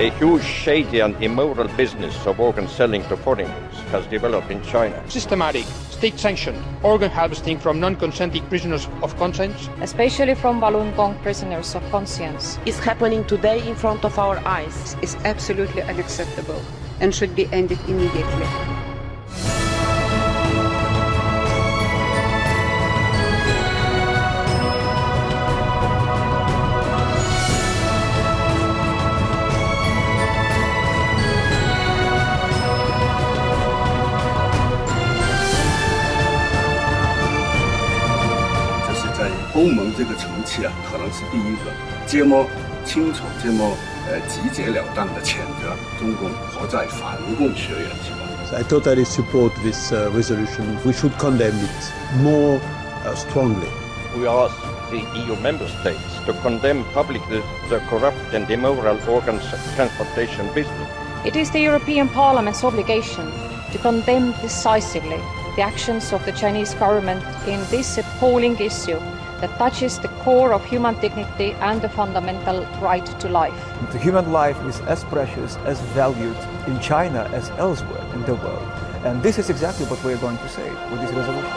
A huge shady and immoral business of organ selling to foreigners has developed in China. Systematic, state-sanctioned organ harvesting from non-consenting prisoners of conscience, especially from Falun Gong prisoners of conscience, is happening today in front of our eyes. Is absolutely unacceptable and should be ended immediately. I totally support this resolution. We should condemn it more strongly. We ask the EU member states to condemn publicly the corrupt and immoral organs transportation business. it is the European Parliament's obligation to condemn decisively the actions of the Chinese government in this appalling issue that touches the core of human dignity and the fundamental right to life. The human life is as precious, as valued in China as elsewhere in the world. And this is exactly what we're going to say with this resolution.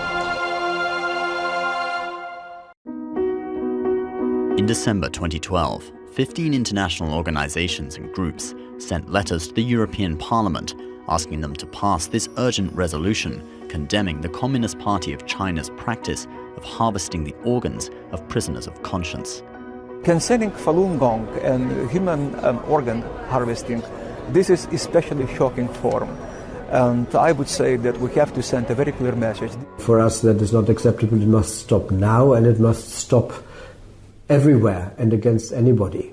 In December 2012, 15 international organizations and groups sent letters to the European Parliament asking them to pass this urgent resolution condemning the Communist Party of China's practice of harvesting the organs of prisoners of conscience. Concerning Falun Gong and human organ harvesting, this is especially shocking form. And I would say that we have to send a very clear message. For us, that is not acceptable. It must stop now, and it must stop everywhere and against anybody.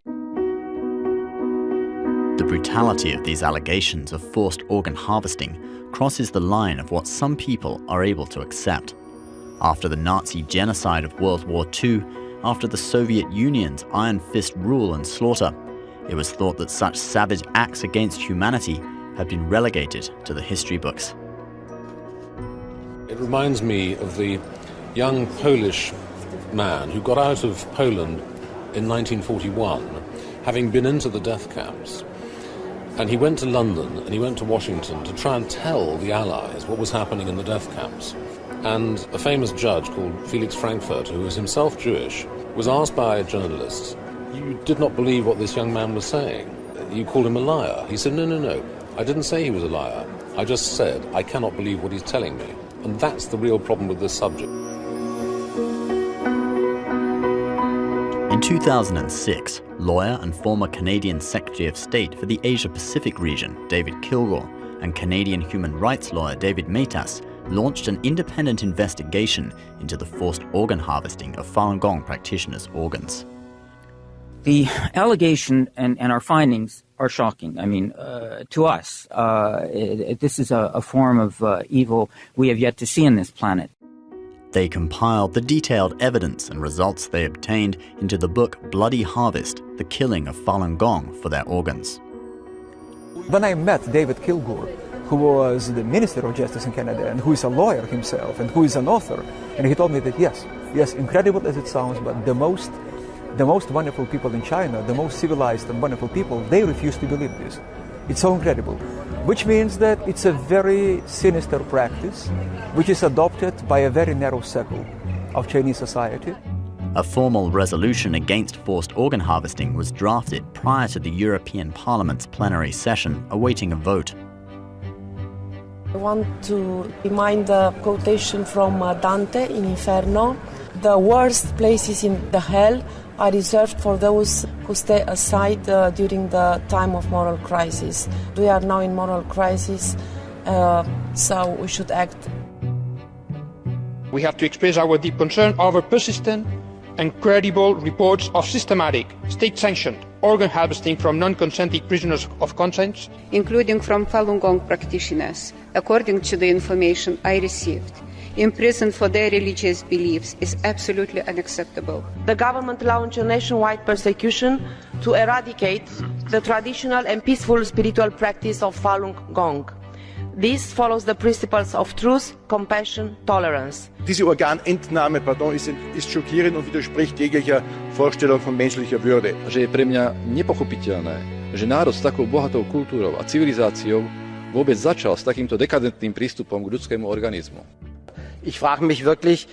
The brutality of these allegations of forced organ harvesting crosses the line of what some people are able to accept. After the Nazi genocide of World War II, after the Soviet Union's iron fist rule and slaughter, it was thought that such savage acts against humanity had been relegated to the history books. It reminds me of the young Polish man who got out of Poland in 1941, having been into the death camps. And he went to London and he went to Washington to try and tell the Allies what was happening in the death camps. And a famous judge called Felix Frankfurter, who was himself Jewish, was asked by a journalist, "You did not believe what this young man was saying. You called him a liar." He said, no. I didn't say he was a liar. I just said, I cannot believe what he's telling me. And that's the real problem with this subject. In 2006, lawyer and former Canadian Secretary of State for the Asia-Pacific region, David Kilgour, and Canadian human rights lawyer David Matas launched an independent investigation into the forced organ harvesting of Falun Gong practitioners' organs. The allegation and our findings are shocking. I mean, to us, this is a form of evil we have yet to see on this planet. They compiled the detailed evidence and results they obtained into the book Bloody Harvest, The Killing of Falun Gong for Their Organs. When I met David Kilgour, who was the Minister of Justice in Canada and who is a lawyer himself and who is an author, and he told me that yes, incredible as it sounds, but the most wonderful people in China, the most civilized and wonderful people, they refuse to believe this. It's so incredible. Which means that it's a very sinister practice, which is adopted by a very narrow circle of Chinese society. A formal resolution against forced organ harvesting was drafted prior to the European Parliament's plenary session, awaiting a vote. I want to remind the quotation from Dante in Inferno. The worst places in the hell are reserved for those who stay aside during the time of moral crisis. We are now in moral crisis, so we should act. we have to express our deep concern over persistent and credible reports of systematic, state-sanctioned organ harvesting from non-consenting prisoners of conscience, including from Falun Gong practitioners, according to the information I received. Imprisoned for their religious beliefs is absolutely unacceptable. The government launched a nationwide persecution to eradicate the traditional and peaceful spiritual practice of Falun Gong. This follows the principles of truth, compassion, tolerance. Diese Organentnahme, ist schockierend und widerspricht jeglicher Vorstellung von menschlicher Würde. Že je pre mňa nepochopiteľné, že národ s takou bohatou kultúrou a civilizáciou vôbec začal s takýmto dekadentným prístupom k ľudskému organizmu. Ich frage mich wirklich,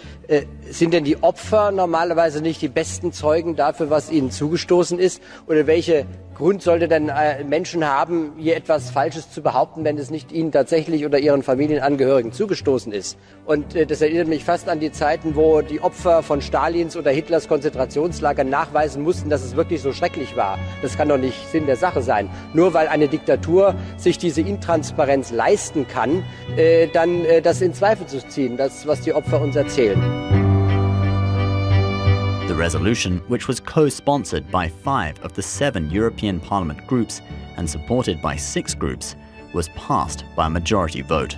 sind denn die Opfer normalerweise nicht die besten Zeugen dafür, was ihnen zugestoßen ist? Oder welche Grund sollte denn Menschen haben, hier etwas Falsches zu behaupten, wenn es nicht ihnen tatsächlich oder ihren Familienangehörigen zugestoßen ist? Und das erinnert mich fast an die Zeiten, wo die Opfer von Stalins oder Hitlers Konzentrationslager nachweisen mussten, dass es wirklich so schrecklich war. Das kann doch nicht Sinn der Sache sein. Nur weil eine Diktatur sich diese Intransparenz leisten kann, dann das in Zweifel zu ziehen, das, was die Opfer uns erzählen. The resolution, which was co-sponsored by 5 of the 7 European Parliament groups and supported by 6 groups, was passed by a majority vote.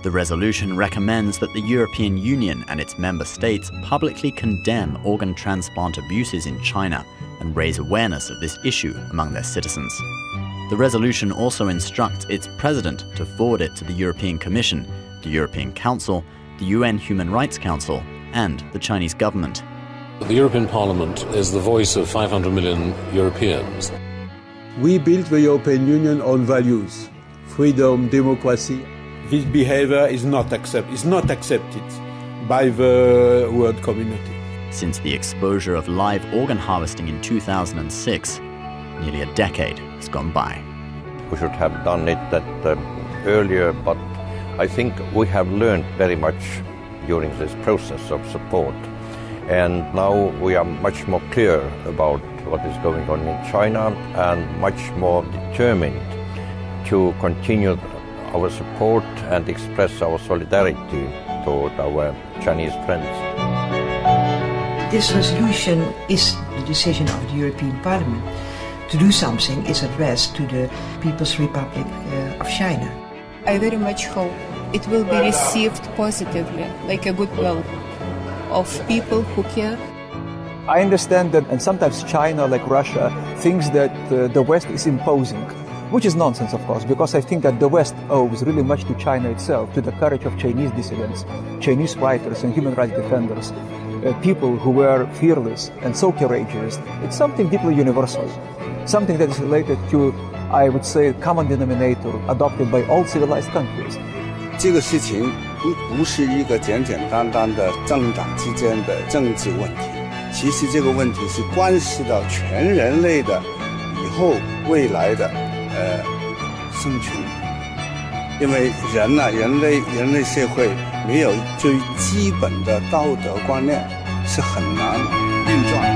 The resolution recommends that the European Union and its member states publicly condemn organ transplant abuses in China and raise awareness of this issue among their citizens. The resolution also instructs its president to forward it to the European Commission, the European Council, the UN Human Rights Council, and the Chinese government. The European Parliament is the voice of 500 million Europeans. We built the European Union on values, freedom, democracy. This behavior is not accepted by the world community. Since the exposure of live organ harvesting in 2006, nearly a decade has gone by. We should have done it earlier, but I think we have learned very much during this process of support. And now we are much more clear about what is going on in China and much more determined to continue our support and express our solidarity toward our Chinese friends. This resolution is the decision of the European Parliament. To do something is addressed to the People's Republic of China. I very much hope it will be received positively, like a goodwill of people who care. I understand that, and sometimes China, like Russia, thinks that the West is imposing, which is nonsense, of course, because I think that the West owes really much to China itself, to the courage of Chinese dissidents, Chinese writers and human rights defenders, people who were fearless and so courageous. It's something deeply universal, something that is related to, I would say, common denominator adopted by all civilized countries. 这个事情不是一个简简单单的政党之间的政治问题，其实这个问题是关系到全人类的以后未来的生存。因为人类社会没有最基本的道德观念是很难运转。